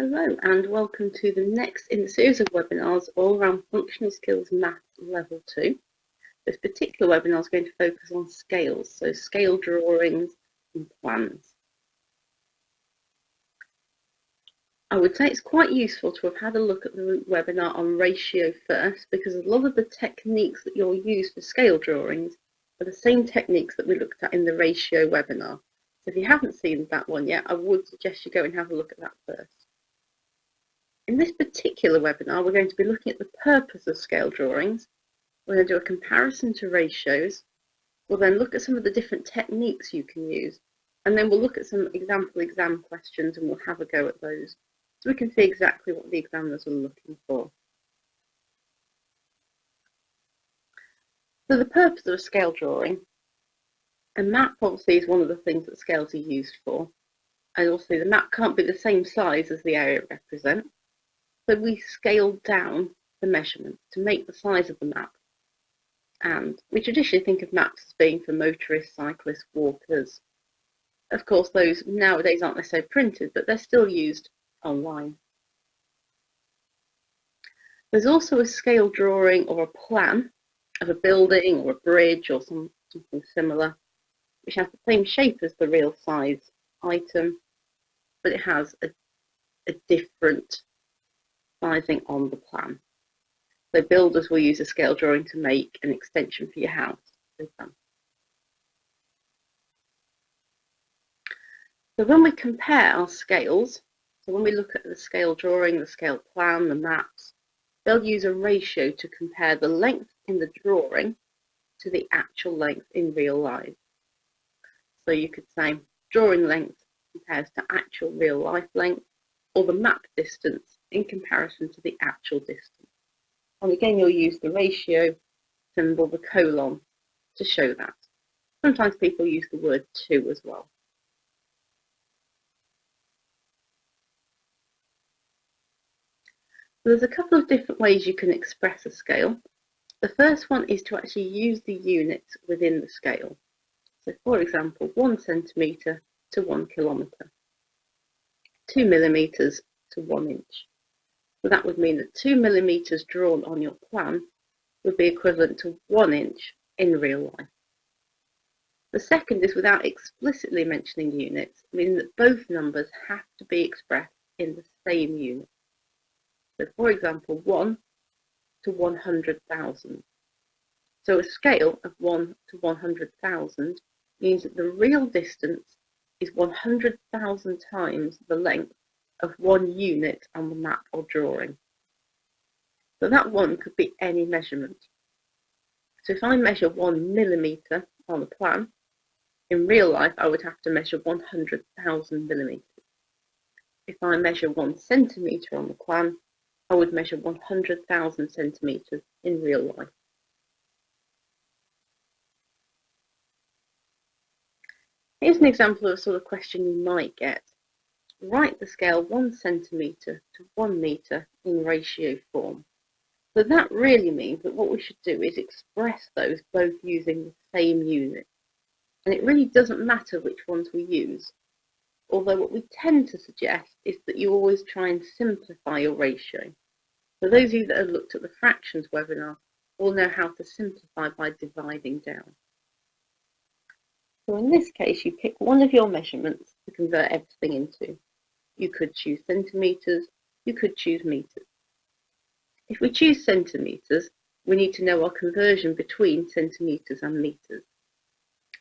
Hello and welcome to the next in the series of webinars all around Functional Skills Maths Level 2. This particular webinar is going to focus on scales, so scale drawings and plans. I would say it's quite useful to have had a look at the webinar on ratio first, because a lot of the techniques that you'll use for scale drawings are the same techniques that we looked at in the ratio webinar. So if you haven't seen that one yet, I would suggest you go and have a look at that first. In this particular webinar, we're going to be looking at the purpose of scale drawings. We're going to do a comparison to ratios. We'll then look at some of the different techniques you can use, and then we'll look at some exam questions and we'll have a go at those, so we can see exactly what the examiners are looking for. So the purpose of a scale drawing, a map obviously is one of the things that scales are used for, and also the map can't be the same size as the area it represents. So we scaled down the measurement to make the size of the map. And we traditionally think of maps as being for motorists, cyclists, walkers. Of course, those nowadays aren't necessarily printed, but they're still used online. There's also a scale drawing or a plan of a building or a bridge or something similar, which has the same shape as the real size item, but it has a different sizing on the plan. So builders will use a scale drawing to make an extension for your house, for example. So when we compare our scales, so when we look at the scale drawing, the scale plan, the maps, they'll use a ratio to compare the length in the drawing to the actual length in real life. So you could say drawing length compares to actual real life length, or the map distance in comparison to the actual distance. And again, you'll use the ratio symbol, the colon, to show that. Sometimes people use the word to as well. So there's a couple of different ways you can express a scale. The first one is to actually use the units within the scale. So for example, 1 centimetre to 1 kilometre, 2 millimetres to 1 inch. So that would mean that 2 millimetres drawn on your plan would be equivalent to 1 inch in real life. The second is without explicitly mentioning units, meaning that both numbers have to be expressed in the same unit. So for example, 1 to 100,000. So a scale of 1 to 100,000 means that the real distance is 100,000 times the length of 1 unit on the map or drawing. So that 1 could be any measurement. So if I measure 1 millimetre on a plan, in real life I would have to measure 100,000 millimetres. If I measure 1 centimetre on the plan, I would measure 100,000 centimetres in real life. Here's an example of a sort of question you might get. Write the scale 1 centimetre to 1 metre in ratio form. So that really means that what we should do is express those both using the same unit. And it really doesn't matter which ones we use. Although what we tend to suggest is that you always try and simplify your ratio. So those of you that have looked at the fractions webinar will know how to simplify by dividing down. So in this case, you pick one of your measurements to convert everything into. You could choose centimetres, you could choose metres. If we choose centimetres, we need to know our conversion between centimetres and metres.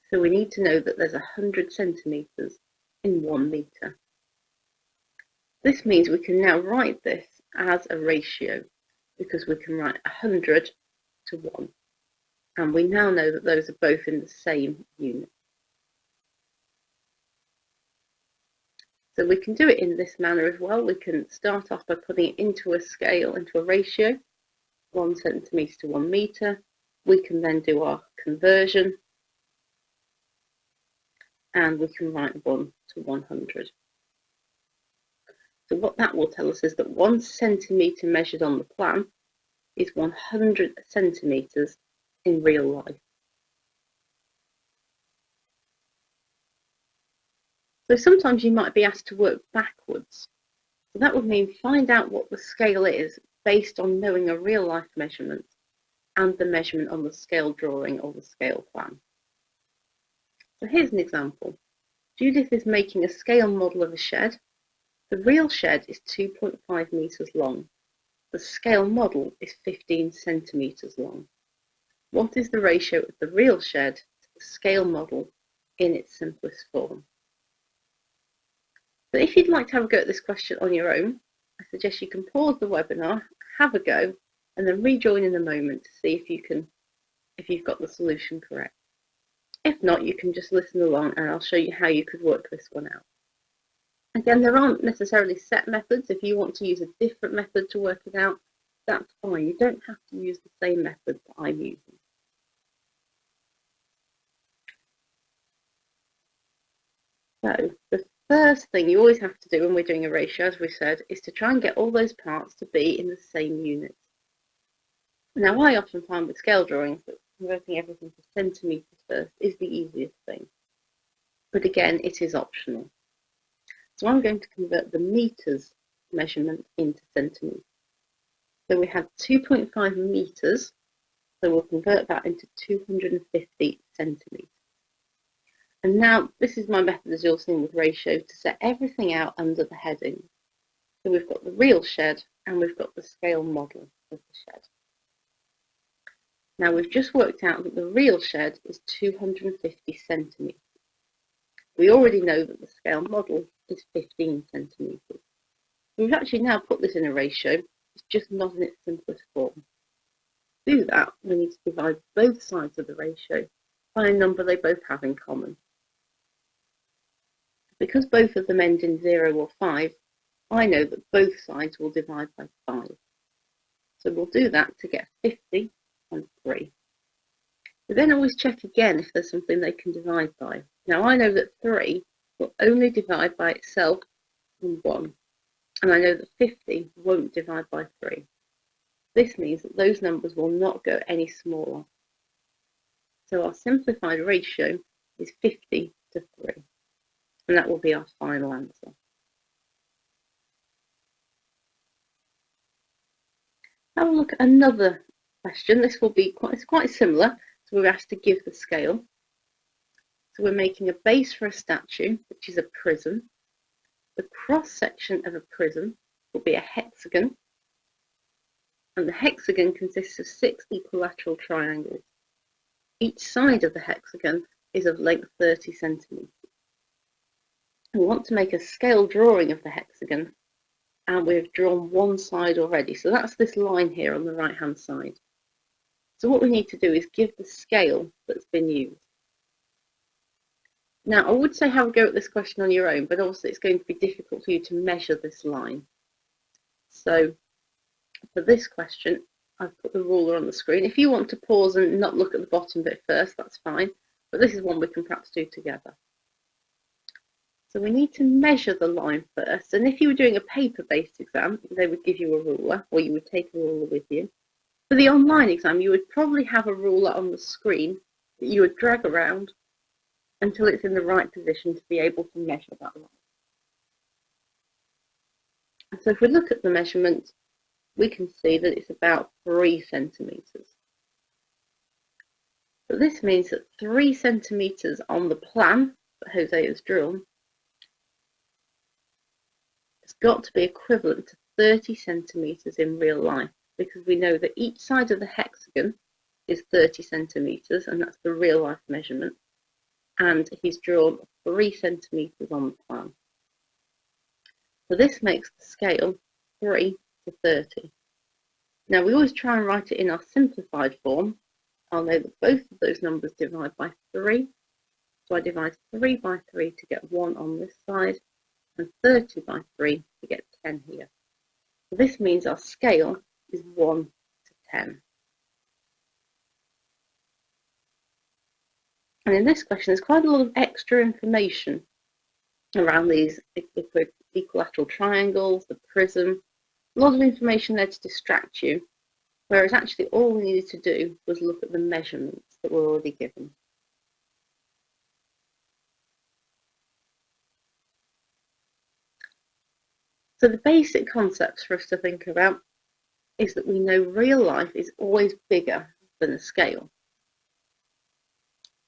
So we need to know that there's 100 centimetres in 1 metre. This means we can now write this as a ratio, because we can write 100 to 1. And we now know that those are both in the same unit. So we can do it in this manner as well. We can start off by putting it into a scale, into a ratio, 1 centimetre to 1 metre. We can then do our conversion, and we can write 1 to 100. So what that will tell us is that 1 centimetre measured on the plan is 100 centimetres in real life. So sometimes you might be asked to work backwards. So that would mean find out what the scale is based on knowing a real life measurement and the measurement on the scale drawing or the scale plan. So here's an example. Judith is making a scale model of a shed. The real shed is 2.5 metres long. The scale model is 15 centimetres long. What is the ratio of the real shed to the scale model in its simplest form? So if you'd like to have a go at this question on your own, I suggest you can pause the webinar, have a go, and then rejoin in a moment to see if you've got the solution correct. If not, you can just listen along and I'll show you how you could work this one out. Again, there aren't necessarily set methods. If you want to use a different method to work it out, that's fine. You don't have to use the same method that I'm using. So the first thing you always have to do when we're doing a ratio, as we said, is to try and get all those parts to be in the same units. Now, I often find with scale drawings that converting everything to centimetres first is the easiest thing. But again, it is optional. So I'm going to convert the metres measurement into centimetres. So we have 2.5 metres, so we'll convert that into 250 centimetres. And now this is my method, as you'll see with ratio, to set everything out under the heading. So we've got the real shed and we've got the scale model of the shed. Now we've just worked out that the real shed is 250 centimetres. We already know that the scale model is 15 centimetres. We've actually now put this in a ratio, it's just not in its simplest form. To do that, we need to divide both sides of the ratio by a number they both have in common. Because both of them end in 0 or 5, I know that both sides will divide by 5. So we'll do that to get 50 and 3. We then always check again if there's something they can divide by. Now I know that 3 will only divide by itself and 1. And I know that 50 won't divide by 3. This means that those numbers will not go any smaller. So our simplified ratio is 50 to 3. And that will be our final answer. Have a look at another question. This will be quite similar. So we're asked to give the scale. So we're making a base for a statue, which is a prism. The cross section of a prism will be a hexagon. And the hexagon consists of 6 equilateral triangles. Each side of the hexagon is of length 30 centimetres. We want to make a scale drawing of the hexagon, and we've drawn one side already. So that's this line here on the right hand side. So what we need to do is give the scale that's been used. Now I would say have a go at this question on your own, but also it's going to be difficult for you to measure this line. So for this question, I've put the ruler on the screen. If you want to pause and not look at the bottom bit first, that's fine. But this is one we can perhaps do together. So we need to measure the line first. And if you were doing a paper-based exam, they would give you a ruler, or you would take a ruler with you. For the online exam, you would probably have a ruler on the screen that you would drag around until it's in the right position to be able to measure that line. So if we look at the measurement, we can see that it's about 3 centimetres. So this means that 3 centimetres on the plan that Jose has drawn has got to be equivalent to 30 centimetres in real life, because we know that each side of the hexagon is 30 centimetres, and that's the real life measurement. And he's drawn 3 centimetres on the plan. So this makes the scale 3 to 30. Now we always try and write it in our simplified form. I'll know that both of those numbers divide by 3. So I divide 3 by 3 to get 1 on this side, and 30 by 3 to get 10 here. So this means our scale is 1 to 10. And in this question, there's quite a lot of extra information around these equilateral triangles, the prism, a lot of information there to distract you, whereas actually all we needed to do was look at the measurements that were already given. So the basic concepts for us to think about is that we know real life is always bigger than a scale.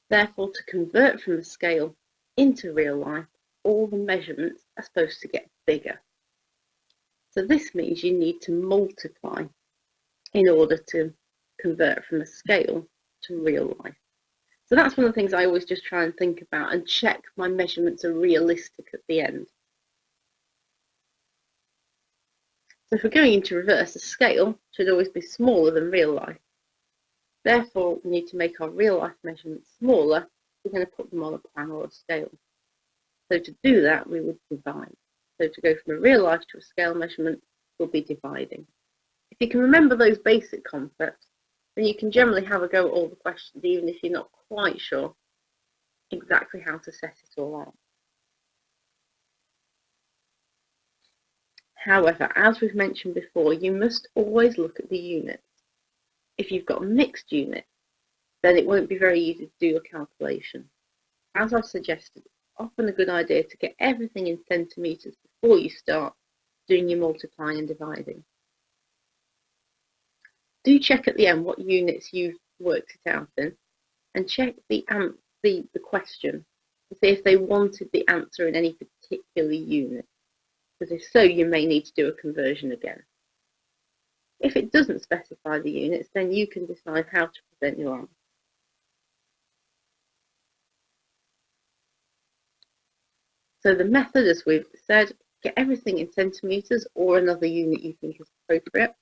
Therefore, to convert from a scale into real life, all the measurements are supposed to get bigger. So this means you need to multiply in order to convert from a scale to real life. So that's one of the things I always just try and think about and check my measurements are realistic at the end. So if we're going into reverse, the scale should always be smaller than real life. Therefore, we need to make our real life measurements smaller. We're going to put them on a plan or a scale. So to do that, we would divide. So to go from a real life to a scale measurement, we'll be dividing. If you can remember those basic concepts, then you can generally have a go at all the questions, even if you're not quite sure exactly how to set it all out. However, as we've mentioned before, you must always look at the units. If you've got mixed units, then it won't be very easy to do your calculation. As I've suggested, it's often a good idea to get everything in centimetres before you start doing your multiplying and dividing. Do check at the end what units you've worked it out in, and check the question to see if they wanted the answer in any particular unit. Because if so, you may need to do a conversion again. If it doesn't specify the units, then you can decide how to present your answer. So the method, as we've said, get everything in centimetres or another unit you think is appropriate.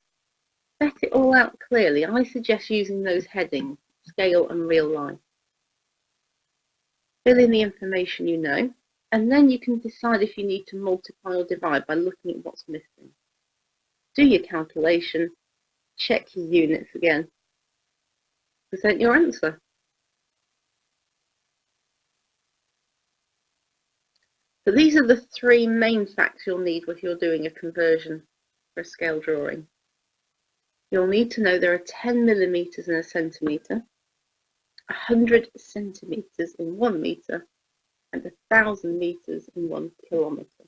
Set it all out clearly. I suggest using those headings, scale and real life. Fill in the information you know, and then you can decide if you need to multiply or divide by looking at what's missing. Do your calculation, check your units again, present your answer. So these are the three main facts you'll need if you're doing a conversion for a scale drawing. You'll need to know there are 10 millimetres in a centimetre, 100 centimetres in 1 metre, and 1,000 metres in 1 kilometre.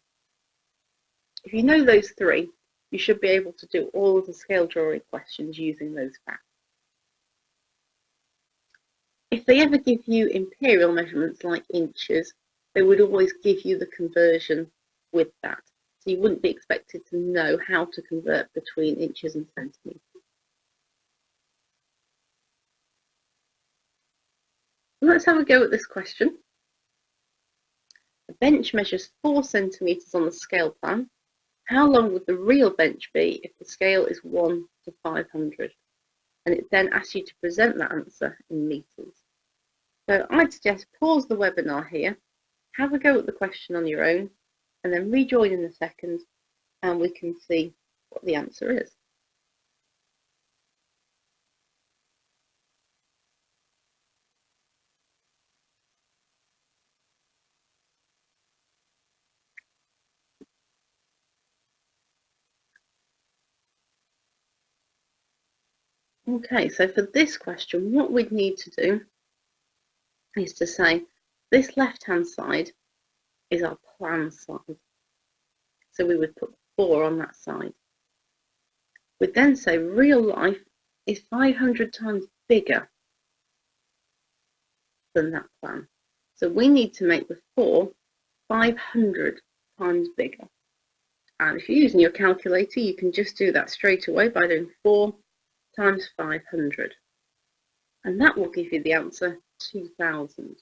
If you know those three, you should be able to do all of the scale drawing questions using those facts. If they ever give you imperial measurements like inches, they would always give you the conversion with that. So you wouldn't be expected to know how to convert between inches and centimetres. Let's have a go at this question. The bench measures 4 centimetres on the scale plan. How long would the real bench be if the scale is 1 to 500? And it then asks you to present that answer in metres. So I'd suggest pause the webinar here, have a go at the question on your own, and then rejoin in a second, and we can see what the answer is. Okay, so for this question, what we'd need to do is to say this left-hand side is our plan side. So we would put 4 on that side. We'd then say real life is 500 times bigger than that plan. So we need to make the 4 500 times bigger. And if you're using your calculator, you can just do that straight away by doing 4 times 500. And that will give you the answer 2,000.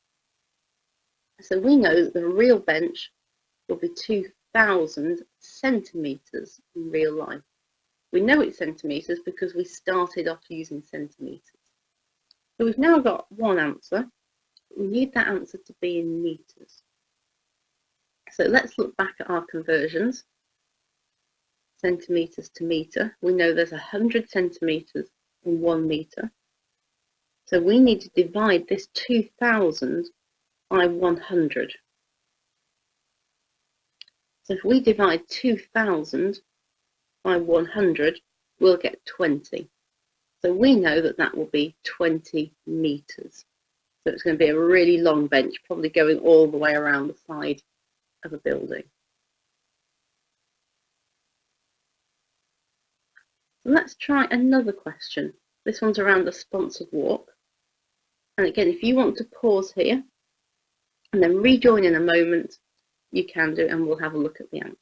So we know that the real bench will be 2,000 centimetres in real life. We know it's centimetres because we started off using centimetres. So we've now got one answer. We need that answer to be in metres. So let's look back at our conversions. Centimetres to metre. We know there's 100 centimetres in 1 metre. So we need to divide this 2,000 by 100. So if we divide 2,000 by 100, we'll get 20. So we know that that will be 20 metres. So it's going to be a really long bench, probably going all the way around the side of a building. So let's try another question. This one's around a sponsored walk. And again, if you want to pause here and then rejoin in a moment, you can do, and we'll have a look at the answer.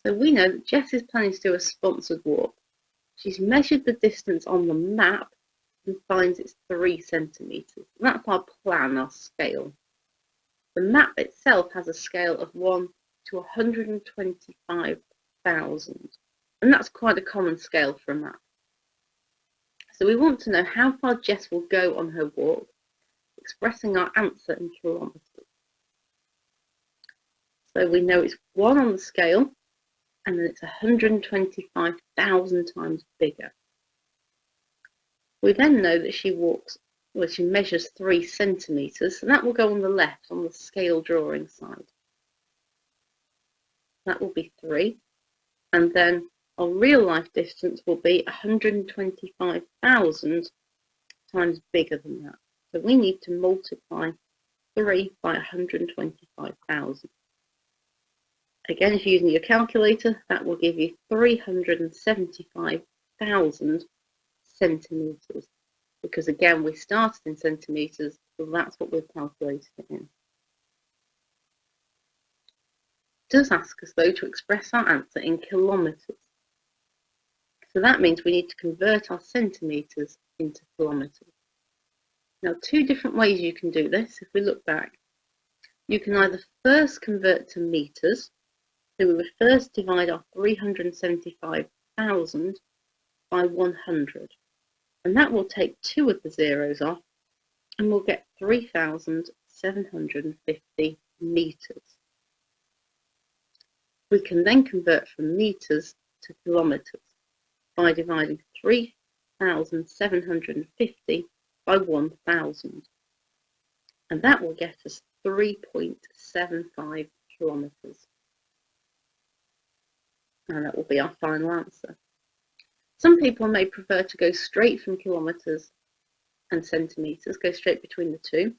So we know that Jess is planning to do a sponsored walk. She's measured the distance on the map and finds it's 3 centimetres. That's our plan, our scale. The map itself has a scale of 1 to 125,000, and that's quite a common scale for a map. So we want to know how far Jess will go on her walk, expressing our answer in kilometres. So we know it's 1 on the scale, and then it's 125,000 times bigger. We then know that she measures 3 centimetres, so that will go on the left on the scale drawing side. That will be 3, and then our real life distance will be 125,000 times bigger than that. So we need to multiply 3 by 125,000. Again, if you're using your calculator, that will give you 375,000 centimetres. Because again, we started in centimetres, so that's what we've calculated it in. It does ask us, though, to express our answer in kilometres. So that means we need to convert our centimetres into kilometres. Now, 2 different ways you can do this. If we look back, you can either first convert to metres. So we would first divide our 375,000 by 100. And that will take 2 of the zeros off, and we'll get 3,750 metres. We can then convert from metres to kilometres by dividing 3,750 by 1,000. And that will get us 3.75 kilometres. And that will be our final answer. Some people may prefer to go straight from kilometres and centimetres, go straight between the two.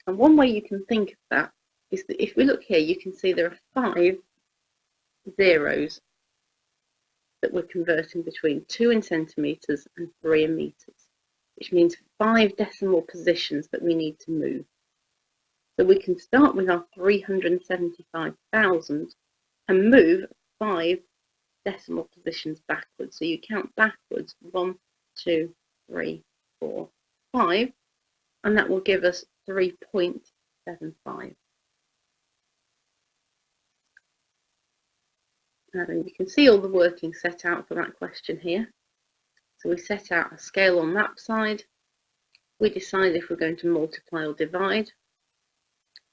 And one way you can think of that is that if we look here, you can see there are 5 zeros that we're converting between, 2 in centimetres and 3 in metres, which means 5 decimal positions that we need to move. So we can start with our 375,000 and move 5 decimal positions backwards. So you count backwards 1, 2, 3, 4, 5, and that will give us 3.75. And you can see all the working set out for that question here. So we set out a scale on that side. We decided if we're going to multiply or divide.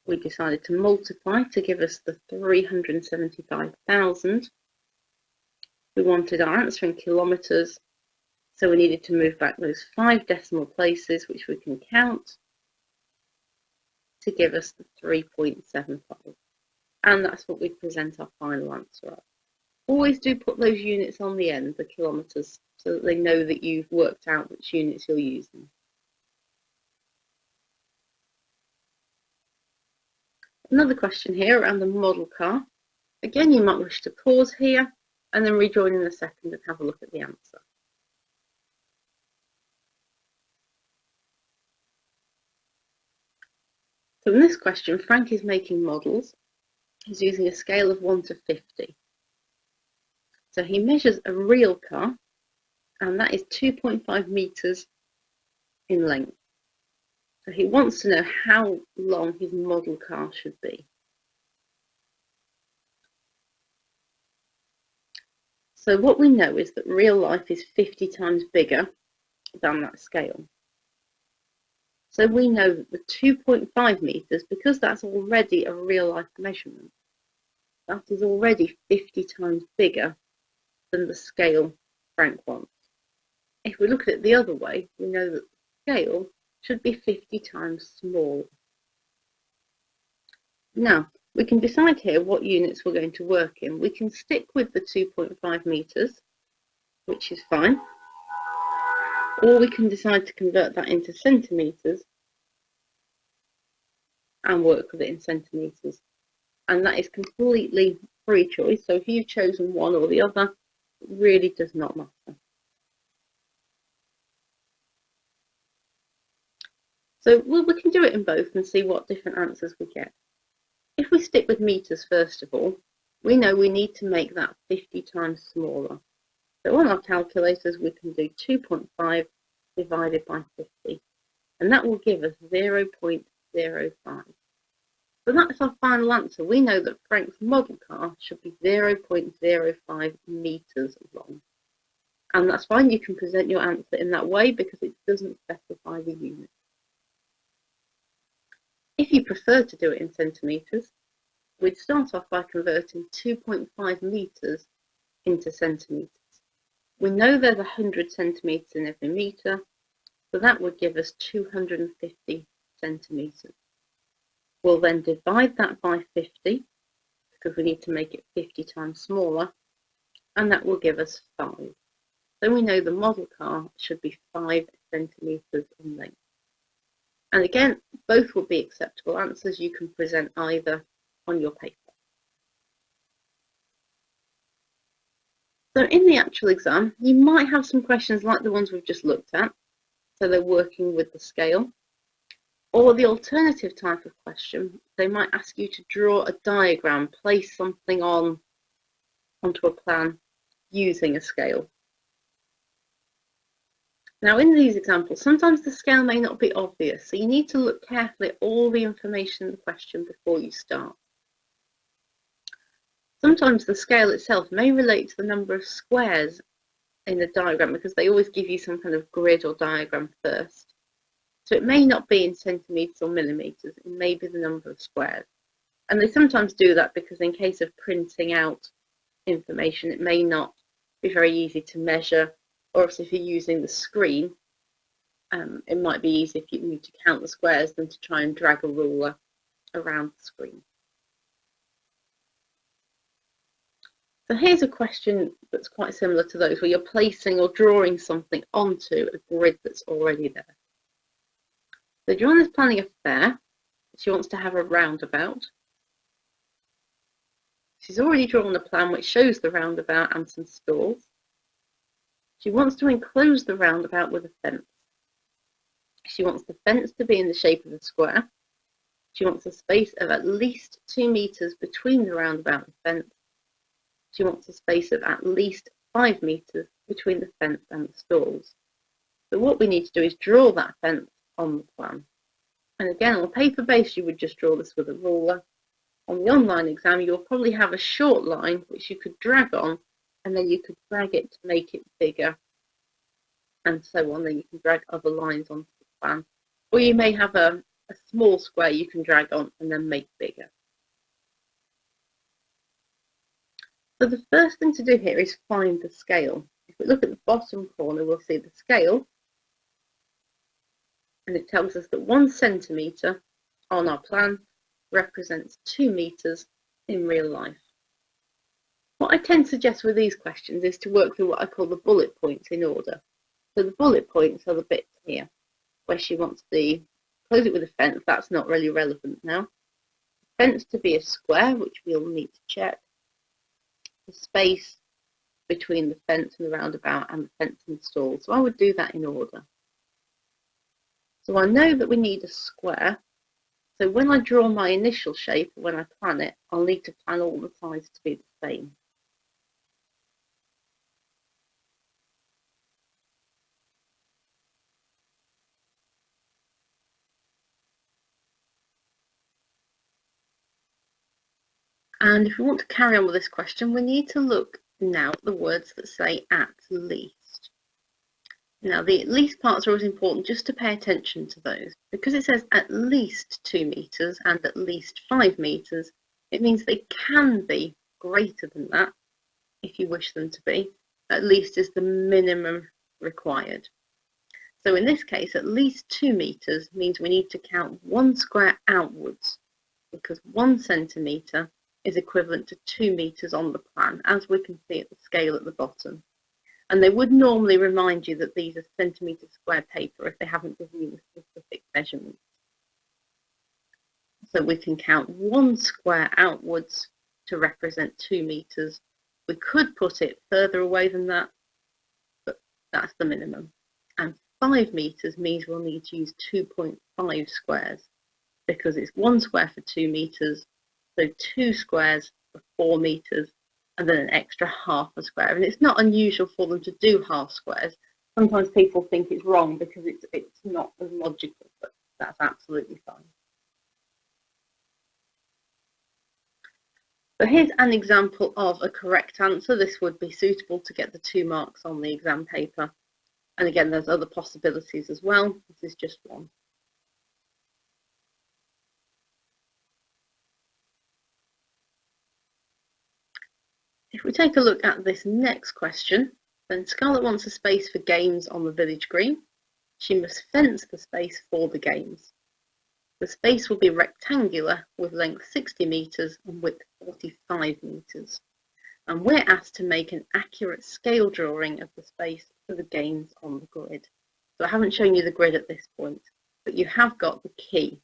We decided to multiply to give us the 375,000. We wanted our answer in kilometres, so we needed to move back those 5 decimal places, which we can count, to give us the 3.75. And that's what we present our final answer at. Always do put those units on the end, the kilometres, so that they know that you've worked out which units you're using. Another question here around the model car. Again, you might wish to pause here and then rejoin in a second and have a look at the answer. So in this question, Frank is making models. He's using a scale of 1 to 50. So he measures a real car, and that is 2.5 metres in length. So he wants to know how long his model car should be. So what we know is that real life is 50 times bigger than that scale. So we know that the 2.5 metres, because that's already a real life measurement, that is already 50 times bigger than the scale Frank wants. If we look at it the other way, we know that the scale should be 50 times smaller. Now, we can decide here what units we're going to work in. We can stick with the 2.5 metres, which is fine, or we can decide to convert that into centimetres and work with it in centimetres. and that is completely free choice. So if you've chosen one or the other, it really does not matter. So we can do it in both and see what different answers we get. If we stick with meters first of all, we know we need to make that 50 times smaller. So on our calculators, we can do 2.5 divided by 50, and that will give us 0.05. So that's our final answer. We know that Frank's model car should be 0.05 meters long. And that's fine, you can present your answer in that way because it doesn't specify the unit. If you prefer to do it in centimetres, we'd start off by converting 2.5 metres into centimetres. We know there's 100 centimetres in every metre, so that would give us 250 centimetres. We'll then divide that by 50, because we need to make it 50 times smaller, and that will give us 5. So we know the model car should be 5 centimetres in length. And again, both will be acceptable answers. You can present either on your paper. So in the actual exam, you might have some questions like the ones we've just looked at. So they're working with the scale. Or the alternative type of question, they might ask you to draw a diagram, place something onto a plan using a scale. Now in these examples, sometimes the scale may not be obvious, so you need to look carefully at all the information in the question before you start. Sometimes the scale itself may relate to the number of squares in the diagram because they always give you some kind of grid or diagram first. So it may not be in centimetres or millimetres, it may be the number of squares. And they sometimes do that because in case of printing out information, it may not be very easy to measure, or else if you're using the screen, it might be easier if you need to count the squares than to try and drag a ruler around the screen. So here's a question that's quite similar to those, where you're placing or drawing something onto a grid that's already there. So Joanna's planning a fair. She wants to have a roundabout. She's already drawn a plan which shows the roundabout and some stalls. She wants to enclose the roundabout with a fence. She wants the fence to be in the shape of a square. She wants a space of at least 2 meters between the roundabout and the fence. She wants a space of at least 5 meters between the fence and the stalls. So what we need to do is draw that fence on the plan. And again, on a paper base, you would just draw this with a ruler. On the online exam, you'll probably have a short line which you could drag on, and then you could drag it to make it bigger, and so on. Then you can drag other lines onto the plan. Or you may have a small square you can drag on and then make bigger. So the first thing to do here is find the scale. If we look at the bottom corner, we'll see the scale, and it tells us that 1 centimetre on our plan represents 2 meters in real life. What I tend to suggest with these questions is to work through what I call the bullet points in order. So the bullet points are the bits here where she wants to close it with a fence. That's not really relevant now. Fence to be a square, which we'll need to check. The space between the fence and the roundabout and the fence and stall. So I would do that in order. So I know that we need a square. So when I draw my initial shape, when I plan it, I'll need to plan all the sides to be the same. And if we want to carry on with this question, we need to look now at the words that say at least. Now, the at least parts are always important just to pay attention to those. Because it says at least 2 meters and at least 5 meters, it means they can be greater than that if you wish them to be. At least is the minimum required. So in this case, at least 2 meters means we need to count 1 square outwards, because 1 centimetre is equivalent to 2 meters on the plan, as we can see at the scale at the bottom. And they would normally remind you that these are centimetre square paper if they haven't given you the specific measurements. So we can count 1 square outwards to represent 2 meters. We could put it further away than that, but that's the minimum. And 5 meters means we'll need to use 2.5 squares because it's 1 square for 2 meters, so 2 squares for 4 meters, and then an extra half a square. And it's not unusual for them to do half squares. Sometimes people think it's wrong because it's not as logical, but that's absolutely fine. So here's an example of a correct answer. This would be suitable to get the 2 marks on the exam paper. And again, there's other possibilities as well. This is just one. If we take a look at this next question, then Scarlett wants a space for games on the village green. She must fence the space for the games. The space will be rectangular with length 60 meters and width 45 meters. And we're asked to make an accurate scale drawing of the space for the games on the grid. So I haven't shown you the grid at this point, but you have got the key.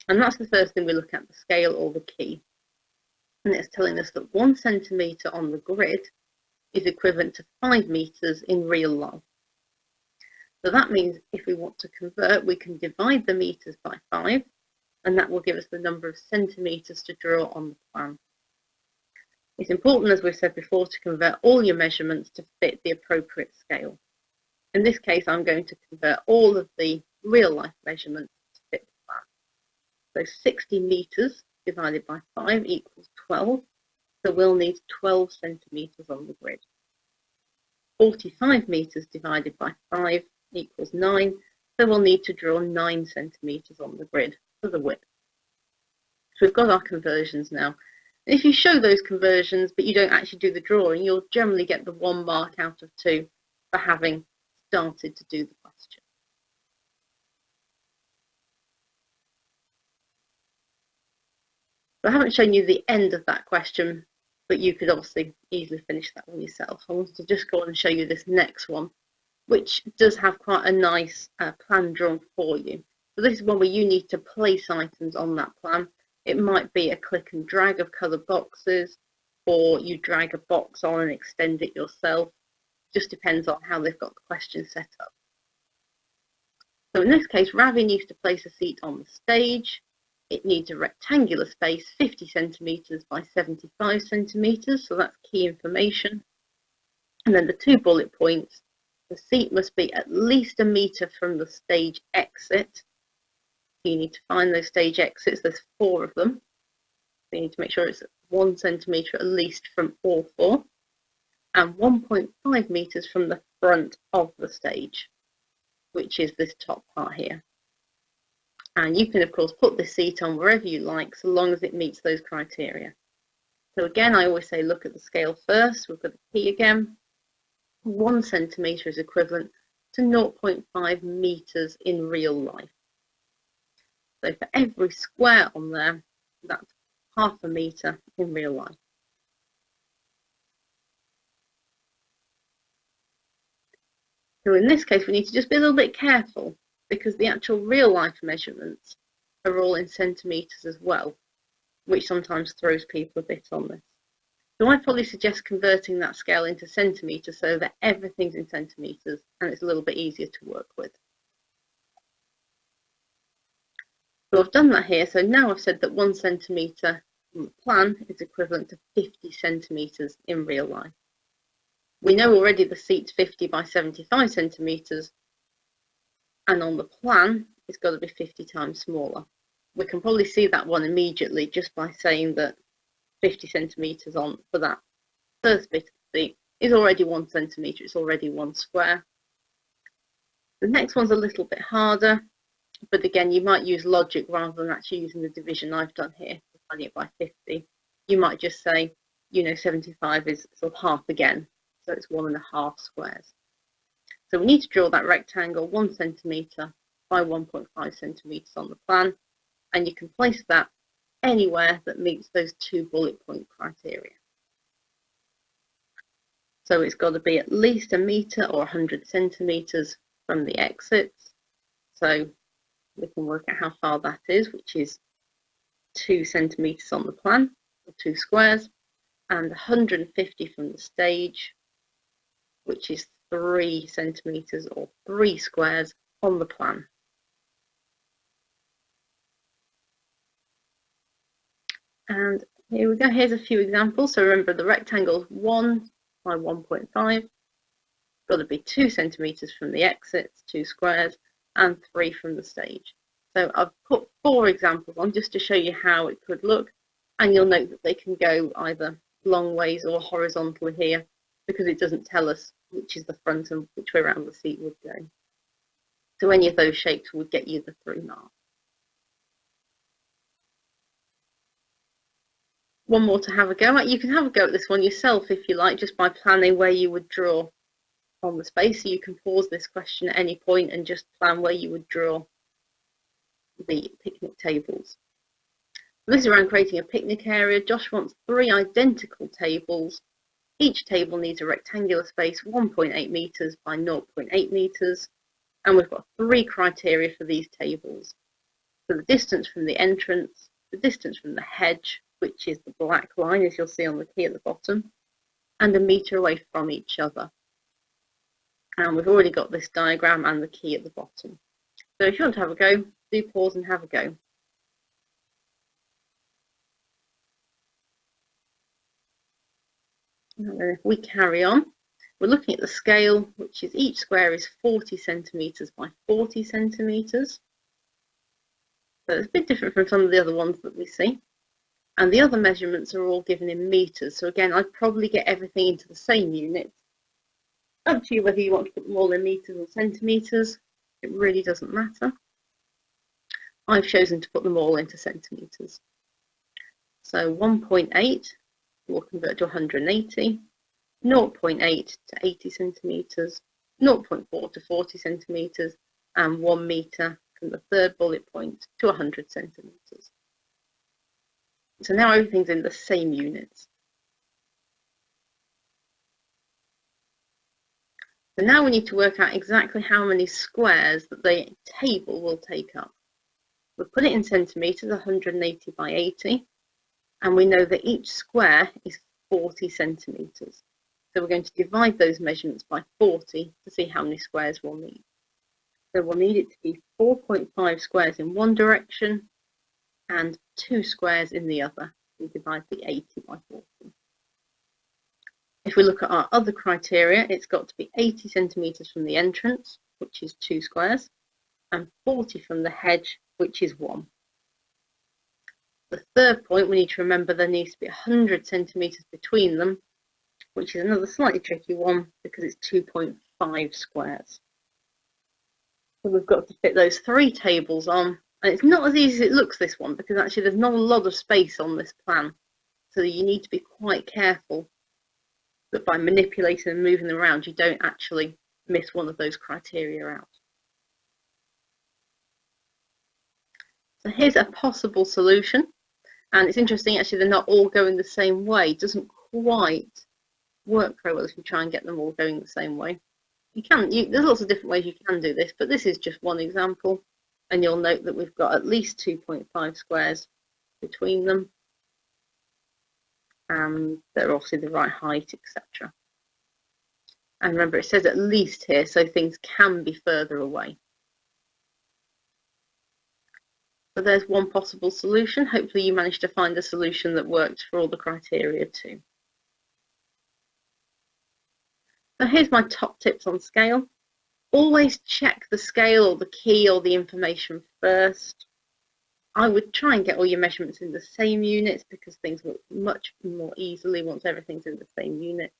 And that's the first thing we look at, the scale or the key. And it's telling us that 1 centimetre on the grid is equivalent to 5 meters in real life. So that means if we want to convert, we can divide the meters by 5, and that will give us the number of centimetres to draw on the plan. It's important, as we've said before, to convert all your measurements to fit the appropriate scale. In this case, I'm going to convert all of the real life measurements to fit the plan. So 60 meters divided by 5 equals 12. So we'll need 12 centimetres on the grid. 45 meters divided by 5 equals 9. So we'll need to draw 9 centimetres on the grid for the width. So we've got our conversions now. If you show those conversions, but you don't actually do the drawing, you'll generally get the 1 mark out of 2 for having started to do the question. So I haven't shown you the end of that question, but you could obviously easily finish that one yourself. I wanted to just go on and show you this next one, which does have quite a nice plan drawn for you. So this is one where you need to place items on that plan. It might be a click and drag of coloured boxes, or you drag a box on and extend it yourself. Just depends on how they've got the question set up. So in this case, Ravi needs to place a seat on the stage. It needs a rectangular space, 50 centimetres by 75 centimetres, so that's key information. And then the 2 bullet points, the seat must be at least 1 metre from the stage exit. You need to find those stage exits. There's 4 of them. So you need to make sure it's 1 centimetre at least from all 4, and 1.5 meters from the front of the stage, which is this top part here. And you can, of course, put the seat on wherever you like, so long as it meets those criteria. So again, I always say look at the scale first. We've got the key again. 1 centimetre is equivalent to 0.5 meters in real life. So for every square on there, that's half a metre in real life. So in this case, we need to just be a little bit careful because the actual real life measurements are all in centimetres as well, which sometimes throws people a bit on this. So I'd probably suggest converting that scale into centimetres so that everything's in centimetres and it's a little bit easier to work with. So I've done that here. So now I've said that 1 centimetre on the plan is equivalent to 50 centimetres in real life. We know already the seat's 50 by 75 centimetres, and on the plan it's got to be 50 times smaller. We can probably see that one immediately just by saying that 50 centimetres on for that first bit of the seat is already 1 centimetre, it's already 1 square. The next one's a little bit harder, but again, you might use logic rather than actually using the division I've done here, dividing it by 50. You might just say, 75 is sort of half again, so it's 1.5 squares. So we need to draw that rectangle 1 centimetre by 1.5 centimetres on the plan, and you can place that anywhere that meets those 2 bullet point criteria. So it's got to be at least 1 metre or 100 centimetres from the exits. So we can work out how far that is, which is 2 centimetres on the plan, or 2 squares, and 150 from the stage, which is 3 centimetres or 3 squares on the plan. And here we go, here's a few examples. So remember, the rectangle is 1 by 1.5, got to be 2 centimetres from the exits, 2 squares, and 3 from the stage. So I've put 4 examples on just to show you how it could look, and you'll note that they can go either long ways or horizontally here, because it doesn't tell us which is the front and which way around the seat would go. So any of those shapes would get you the 3 marks. One more to have a go at. You can have a go at this one yourself if you like, just by planning where you would draw on the space. So you can pause this question at any point and just plan where you would draw the picnic tables. This is around creating a picnic area. Josh wants 3 identical tables. Each table needs a rectangular space 1.8 metres by 0.8 metres, and we've got 3 criteria for these tables. So the distance from the entrance, the distance from the hedge, which is the black line as you'll see on the key at the bottom, and 1 metre away from each other. And we've already got this diagram and the key at the bottom. So if you want to have a go, do pause and have a go. And then if we carry on, we're looking at the scale, which is each square is 40 centimetres by 40 centimetres. So it's a bit different from some of the other ones that we see. And the other measurements are all given in metres. So again, I'd probably get everything into the same units. Up to you whether you want to put them all in metres or centimetres. It really doesn't matter. I've chosen to put them all into centimetres. So 1.8 will convert to 180, 0.8 to 80 centimetres, 0.4 to 40 centimetres, and 1 metre from the third bullet point to 100 centimetres. So now everything's in the same units. So now we need to work out exactly how many squares that the table will take up. We'll put it in centimetres, 180 by 80, and we know that each square is 40 centimetres. So we're going to divide those measurements by 40 to see how many squares we'll need. So we'll need it to be 4.5 squares in one direction and 2 squares in the other. We divide the 80 by 40. If we look at our other criteria, it's got to be 80 centimetres from the entrance, which is 2 squares, and 40 from the hedge, which is 1. The third point, we need to remember there needs to be 100 centimetres between them, which is another slightly tricky one because it's 2.5 squares. So we've got to fit those 3 tables on, and it's not as easy as it looks, this one, because actually there's not a lot of space on this plan. So you need to be quite careful that by manipulating and moving them around, you don't actually miss one of those criteria out. So here's a possible solution. And it's interesting, actually, they're not all going the same way. It doesn't quite work very well if you try and get them all going the same way. There's lots of different ways you can do this, but this is just one example. And you'll note that we've got at least 2.5 squares between them. And they're obviously the right height, etc. And remember, it says at least here, so things can be further away. So there's one possible solution. Hopefully you managed to find a solution that worked for all the criteria too. So here's my top tips on scale. Always check the scale or the key or the information first. I would try and get all your measurements in the same units because things work much more easily once everything's in the same unit.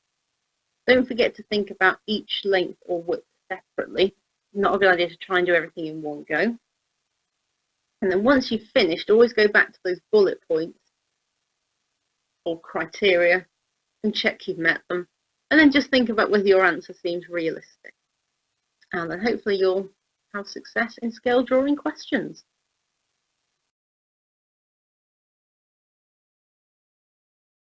Don't forget to think about each length or width separately. Not a good idea to try and do everything in one go. And then once you've finished, always go back to those bullet points or criteria and check you've met them. And then just think about whether your answer seems realistic. And then hopefully you'll have success in scale drawing questions.